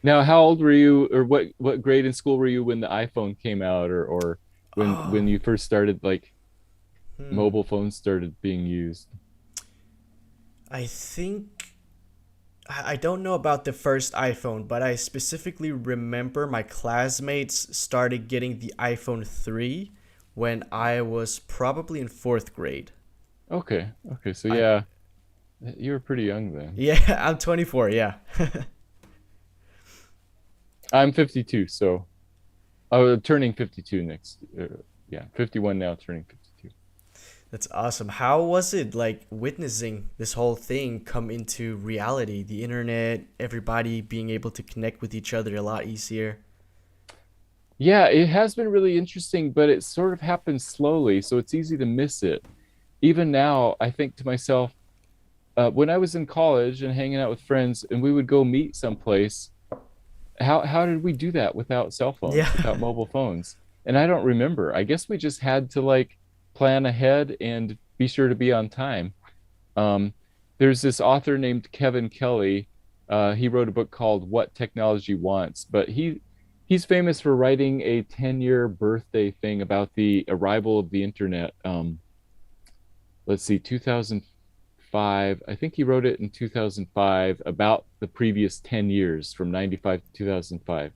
Now, how old were you, or what grade in school were you when the iPhone came out, or Oh, when you first started, like hmm. mobile phones started being used? I think I don't know about the first iPhone, but I specifically remember my classmates started getting the iPhone 3 when I was probably in 4th grade. Okay, okay, so I yeah, you were pretty young then. Yeah, I'm 24, yeah. I'm 52, so turning 52 next. Yeah, 51 now, turning 52. That's awesome. How was it like witnessing this whole thing come into reality? The internet, everybody being able to connect with each other a lot easier. Yeah, it has been really interesting, but it sort of happens slowly, so it's easy to miss it. Even now, I think to myself, when I was in college and hanging out with friends, and we would go meet someplace, how did we do that without cell Yeah. phones, without mobile phones? And I don't remember. I guess we just had to like plan ahead and be sure to be on time. Um, there's this author named Kevin Kelly. He wrote a book called What Technology Wants, but he's famous for writing a 10-year birthday thing about the arrival of the internet. Let's see, 2005. I think he wrote it in 2005 about the previous 10 years from 95 to 2005.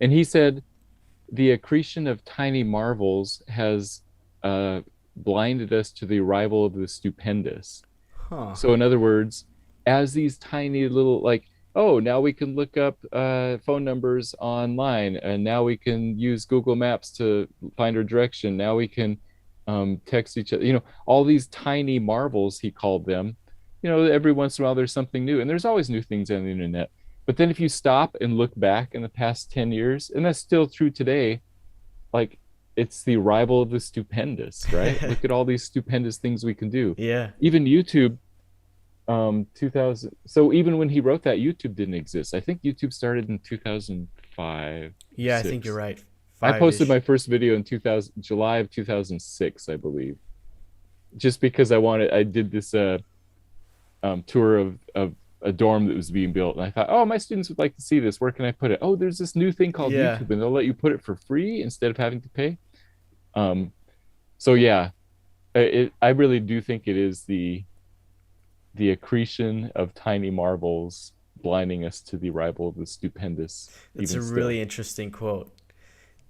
And he said the accretion of tiny marvels has uh, blinded us to the arrival of the stupendous. Huh. So in other words, as these tiny little like, oh, now we can look up phone numbers online, and now we can use Google Maps to find our direction. Now we can text each other. All these tiny marvels, he called them. Every once in a while there's something new, and there's always new things on the internet. But then if you stop and look back in the past 10 years, and that's still true today, like it's the arrival of the stupendous, right? Look at all these stupendous things we can do. Yeah. Even YouTube 2000, so even when he wrote that, YouTube didn't exist. I think YouTube started in 2005 or Yeah, I think you're 6. right. I posted 5-ish. my first video in 2000 July of 2006, I believe, just because I did this tour of a dorm that was being built, and I thought, oh, my students would like to see this. Where can I put it? Oh, there's this new thing called Yeah. YouTube, and they'll let you put it for free instead of having to pay. um so yeah, I really do think it is the accretion of tiny marvels blinding us to the arrival of the stupendous, That's even a still. really interesting quote.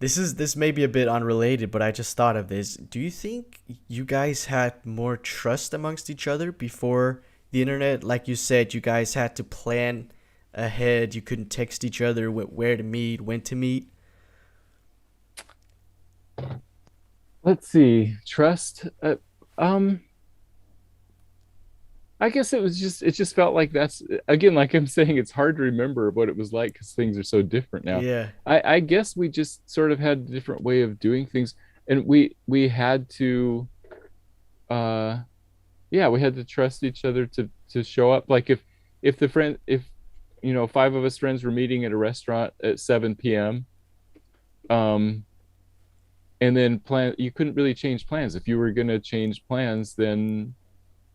This may be a bit unrelated, but I just thought of this. Do you think you guys had more trust amongst each other before the internet? Like you said, you guys had to plan ahead. You couldn't text each other where to meet, when to meet. Let's see, trust. Um, I guess it just felt like that's again, like I'm saying, it's hard to remember what it was like because things are so different now. Yeah. I guess we just sort of had a different way of doing things, and we had to uh yeah, we had to trust each other to show up. Like if 5 of us friends were meeting at a restaurant at 7 p.m. um and then you couldn't really change plans. If you were going to change plans, then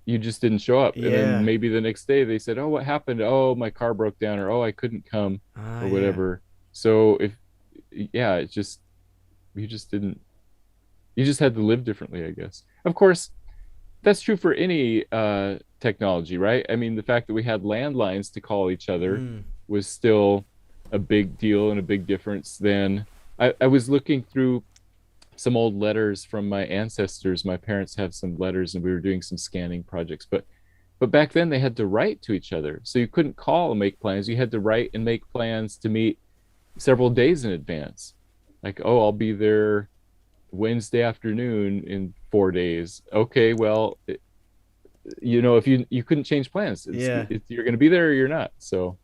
you just didn't show up, and then Yeah. maybe the next day they said, oh, what happened? Oh, my car broke down, or oh, I couldn't come, Ah, or yeah. whatever. So if yeah, it just you just didn't you just had to live differently, I guess. Of course, that's true for any technology, right? I mean, the fact that we had landlines to call each other Mm. was still a big deal and a big difference. Then I was looking through some old letters from my ancestors. My parents have some letters, and we were doing some scanning projects. But back then they had to write to each other, so you couldn't call and make plans. You had to write and make plans to meet several days in advance. Like, oh, I'll be there Wednesday afternoon in 4 days. Okay, well, if you couldn't change plans, Yeah. you're going to be there or you're not. So,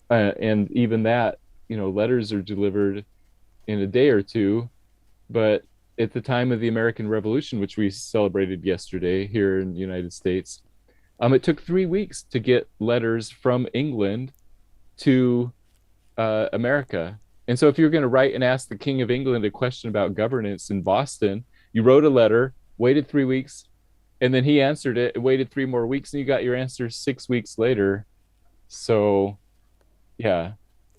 and even that, letters are delivered in a day or two. But at the time of the American Revolution, which we celebrated yesterday here in the United States, it took 3 weeks to get letters from England to America. And so, if you're going to write and ask the King of England a question about governance in Boston, you wrote a letter, waited 3 weeks, and then he answered it, waited 3 more weeks, and you got your answer 6 weeks later. So, yeah.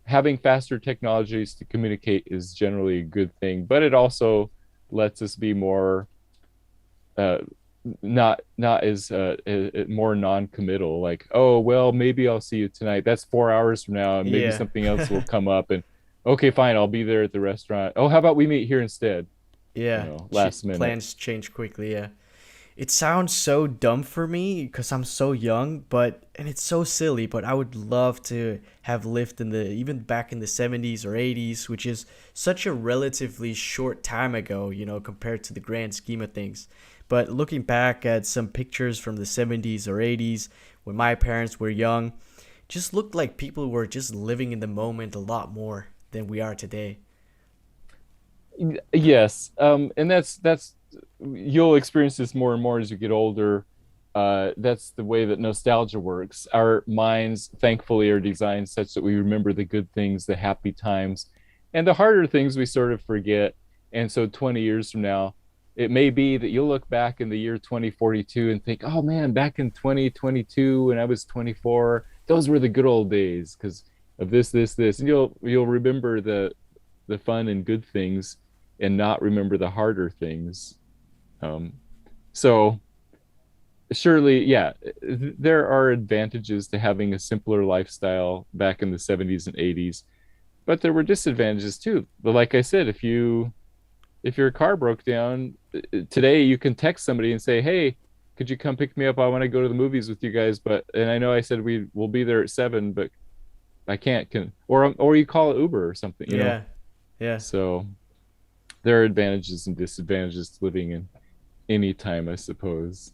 having faster technologies to communicate is generally a good thing, but it also lets us be more uh not as more non-committal, like, oh well, maybe I'll see you tonight, that's 4 hours from now, and maybe Yeah. something else will come up, and okay, fine, I'll be there at the restaurant. Oh, how about we meet here instead, Yeah. last minute. Plans change quickly. Yeah. It sounds so dumb for me because I'm so young, but and it's so silly, but I would love to have lived in the even back in the 70s or 80s, which is such a relatively short time ago, compared to the grand scheme of things. But looking back at some pictures from the 70s or 80s when my parents were young, just looked like people were just living in the moment a lot more than we are today. Yes, and that's you'll experience this more and more as you get older. That's the way that nostalgia works. Our minds, thankfully, are designed such that we remember the good things, the happy times, and the harder things we sort of forget. And so, 20 years from now, it may be that you'll look back in the year 2042 and think, "Oh man, back in 2022 when I was 24, those were the good old days because of this," and you'll remember the fun and good things and not remember the harder things. Um, so surely, yeah, there are advantages to having a simpler lifestyle back in the 70s and 80s, but there were disadvantages too. But like I said, if your car broke down today, you can text somebody and say, "Hey, could you come pick me up? I want to go to the movies with you guys." But and I know I said we will be there at 7, but I can't. Can or you call Uber or something. Yeah. Yeah. So there are advantages and disadvantages to living in any time, I suppose.